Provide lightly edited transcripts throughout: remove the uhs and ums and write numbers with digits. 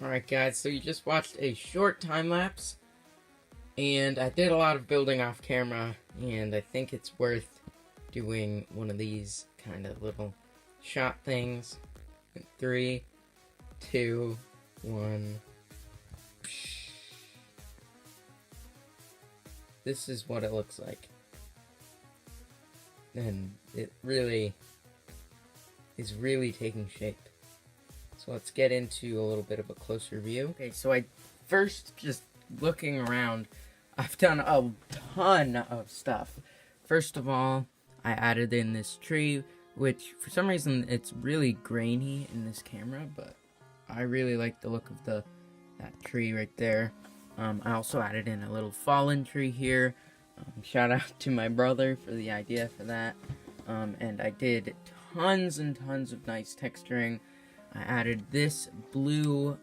Alright guys, so you just watched a short time lapse, and I did a lot of building off camera, and I think it's worth doing one of these kind of little shot things. 3, 2, 1. This is what it looks like. And it really is taking shape. So let's get into a little bit of a closer view. Okay, so just looking around, I've done a ton of stuff. First of all, I added in this tree, which for some reason it's really grainy in this camera, but I really like the look of that tree right there. I also added in a little fallen tree here. Shout out to my brother for the idea for that. And I did tons and tons of nice texturing. I added this blue,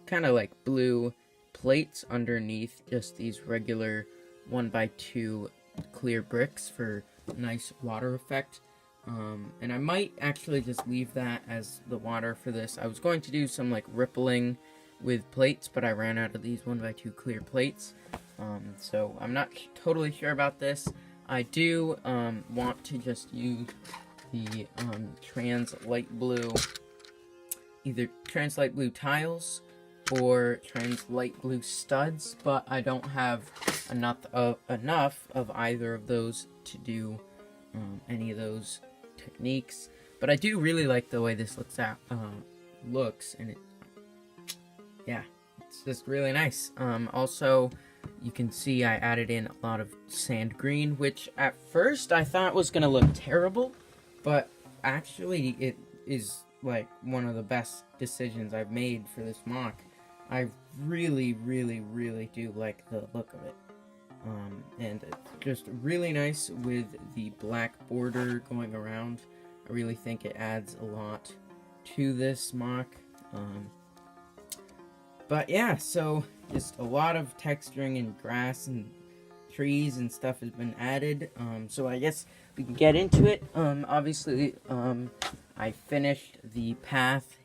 kind of like blue plates underneath just these regular 1x2 clear bricks for nice water effect. And I might actually just leave that as the water for this. I was going to do some like rippling with plates, but I ran out of these 1x2 clear plates. So I'm not totally sure about this. I do want to just use the trans light blue, either trans light blue tiles or trans light blue studs, but I don't have enough of either of those to do any of those techniques. But I do really like the way this looks, and it's just really nice. Also, you can see I added in a lot of sand green, which at first I thought was gonna look terrible, but actually it is like one of the best decisions I've made for this MOC. I really do like the look of it. And it's just really nice with the black border going around. I really think it adds a lot to this MOC. But yeah, so just a lot of texturing and grass and trees and stuff has been added. So I guess we can get into it. Obviously, I finished the path.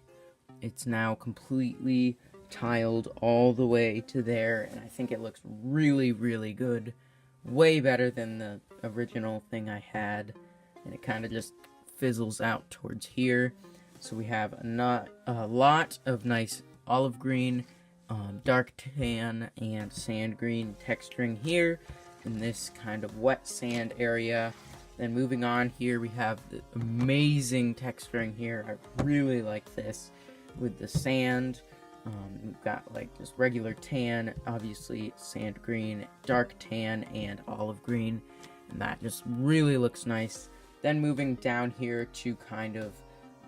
It's now completely tiled all the way to there, and I think it looks really good. Way better than the original thing I had, and it kind of just fizzles out towards here. So we have a lot of nice olive green, dark tan, and sand green texturing here in this kind of wet sand area. Then moving on here, we have the amazing texturing here. I really like this with the sand. We've got like just regular tan, obviously sand green, dark tan, and olive green, and that just really looks nice. Then moving down here to kind of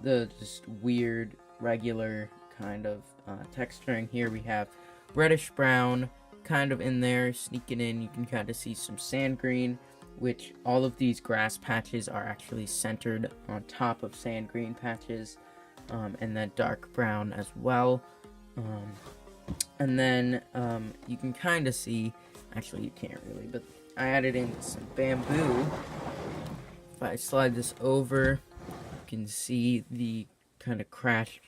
the just weird regular kind of texturing here, we have reddish brown kind of in there sneaking in. You can kind of see some sand green, which all of these grass patches are actually centered on top of sand green patches, and then dark brown as well. And then you can kind of see, actually you can't really, but I added in some bamboo. If I slide this over, you can see the kind of crashed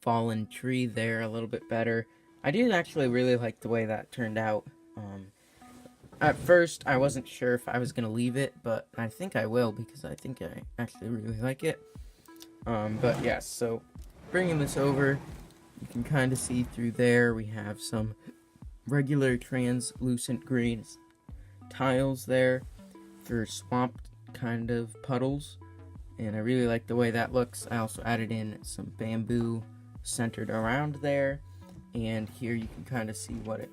fallen tree there a little bit better. I did actually really like the way that turned out. At first I wasn't sure if I was gonna leave it, but I think I will, because I think I actually really like it. But yeah, so bringing this over, you can kind of see through there we have some regular translucent green tiles there for swamped kind of puddles, and I really like the way that looks. I also added in some bamboo centered around there, and here you can kind of see what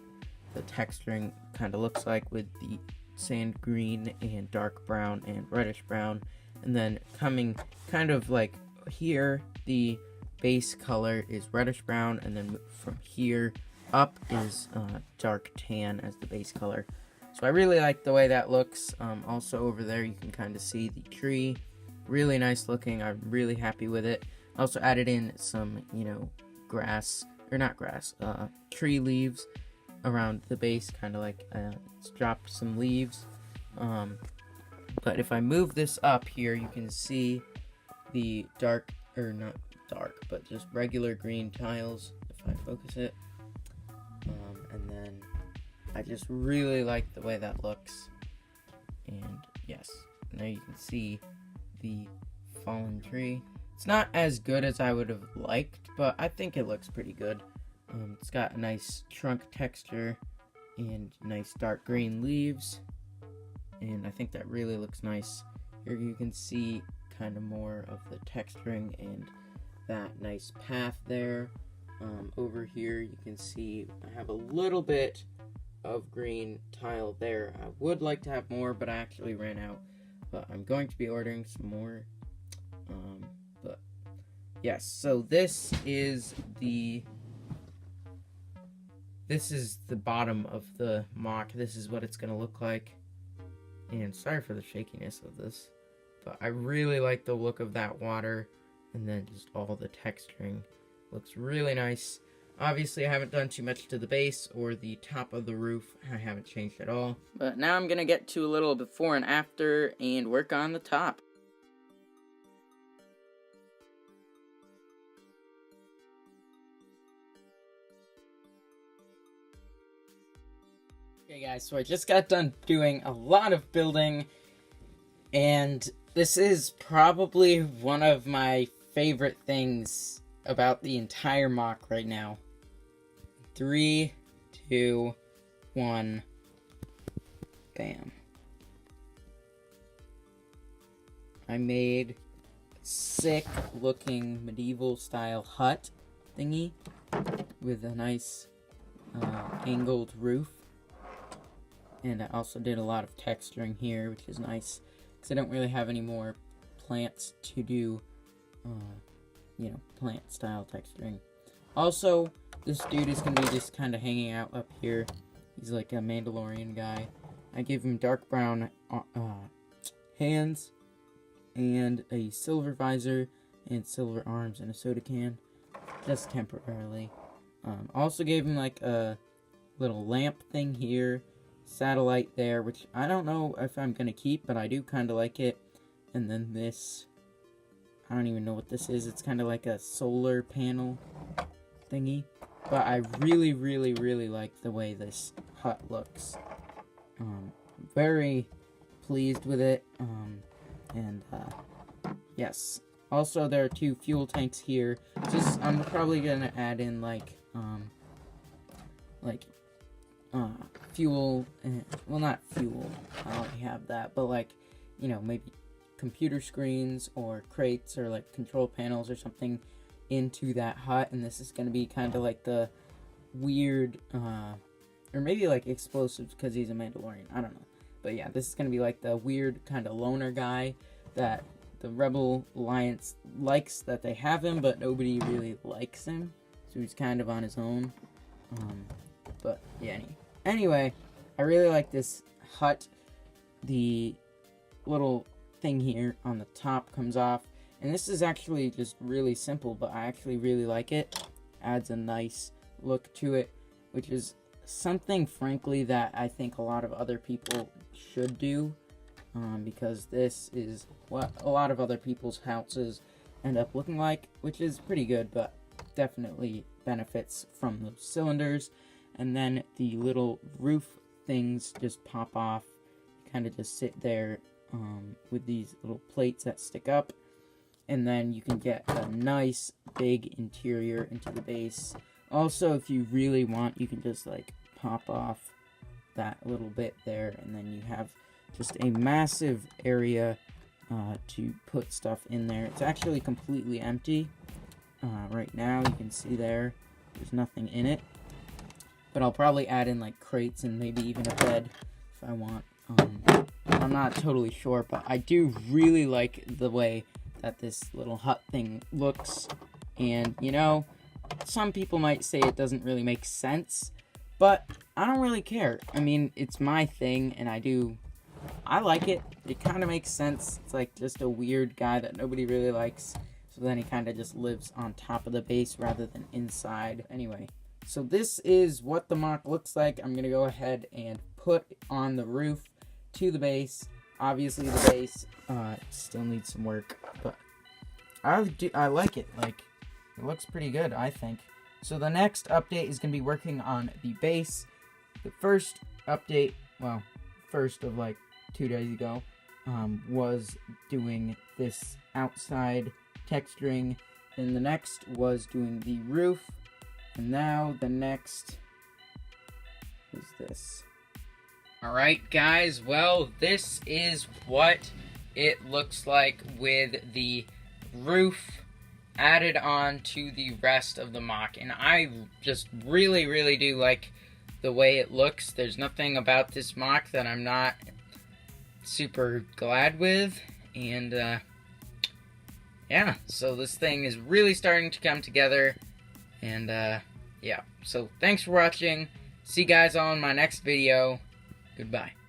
the texturing kind of looks like with the sand green and dark brown and reddish brown. And then coming kind of like here, the base color is reddish brown, and then from here up is dark tan as the base color. So I really like the way that looks. Also over there you can kind of see the tree, really nice looking. I'm really happy with it. I also added in some, tree leaves around the base, kind of like dropped some leaves. But if I move this up here, you can see the dark, but just regular green tiles, if I focus it. And then I just really like the way that looks. And yes, now you can see the fallen tree. It's not as good as I would have liked, but I think it looks pretty good. It's got a nice trunk texture and nice dark green leaves, and I think that really looks nice. Here you can see kind of more of the texturing and that nice path there. Over here you can see I have a little bit of green tile there. I would like to have more, but I actually ran out, but I'm going to be ordering some more. But yes, so this is the bottom of the MOC. This is what it's gonna look like. And sorry for the shakiness of this, but I really like the look of that water, and then just all the texturing looks really nice. Obviously, I haven't done too much to the base or the top of the roof. I haven't changed at all. But now I'm gonna get to a little before and after and work on the top. Okay guys, so I just got done doing a lot of building, and this is probably one of my favorite things about the entire MOC right now. 3, 2, 1, bam. I made a sick looking medieval style hut thingy with a nice angled roof. And I also did a lot of texturing here, which is nice, because I don't really have any more plants to do, plant style texturing. Also, this dude is going to be just kind of hanging out up here. He's like a Mandalorian guy. I gave him dark brown hands, and a silver visor, and silver arms, and a soda can, just temporarily. Also gave him like a little lamp thing here, satellite there, which I don't know if I'm gonna keep, but I do kind of like it. And then this, I don't even know what this is. It's kind of like a solar panel thingy, but I really, really, really like the way this hut looks. Very pleased with it. Yes. Also, there are 2 fuel tanks here. Just, I'm probably gonna add in fuel, well, not fuel, I already have that, but maybe computer screens or crates or control panels or something into that hut. And this is going to be kind of like the weird, or maybe explosives, because he's a Mandalorian, I don't know. But yeah, this is going to be like the weird kind of loner guy that the Rebel Alliance likes that they have him, but nobody really likes him, so he's kind of on his own. But yeah, anyway, I really like this hut. The little thing here on the top comes off, and this is actually just really simple, but I actually really like it. Adds a nice look to it, which is something, frankly, that I think a lot of other people should do, because this is what a lot of other people's houses end up looking like, which is pretty good, but definitely benefits from those cylinders. And then the little roof things just pop off, kind of just sit there with these little plates that stick up, and then you can get a nice big interior into the base. Also, if you really want, you can just pop off that little bit there, and then you have just a massive area to put stuff in there. It's actually completely empty right now. You can see there's nothing in it. But I'll probably add in crates and maybe even a bed if I want. I'm not totally sure, but I do really like the way that this little hut thing looks. And, some people might say it doesn't really make sense, but I don't really care. I mean, it's my thing, and I like it. It kind of makes sense. It's just a weird guy that nobody really likes, so then he kind of just lives on top of the base rather than inside. Anyway. So this is what the MOC looks like. I'm going to go ahead and put on the roof to the base. Obviously the base still needs some work, but I like it. it looks pretty good, I think. So the next update is going to be working on the base. The first update, well, first of like 2 days ago, was doing this outside texturing. Then the next was doing the roof. And now the next is this. Alright guys, well, this is what it looks like with the roof added on to the rest of the MOC. And I just really do like the way it looks. There's nothing about this MOC that I'm not super glad with. And yeah, so this thing is really starting to come together. And yeah, so thanks for watching. See you guys on my next video. Goodbye.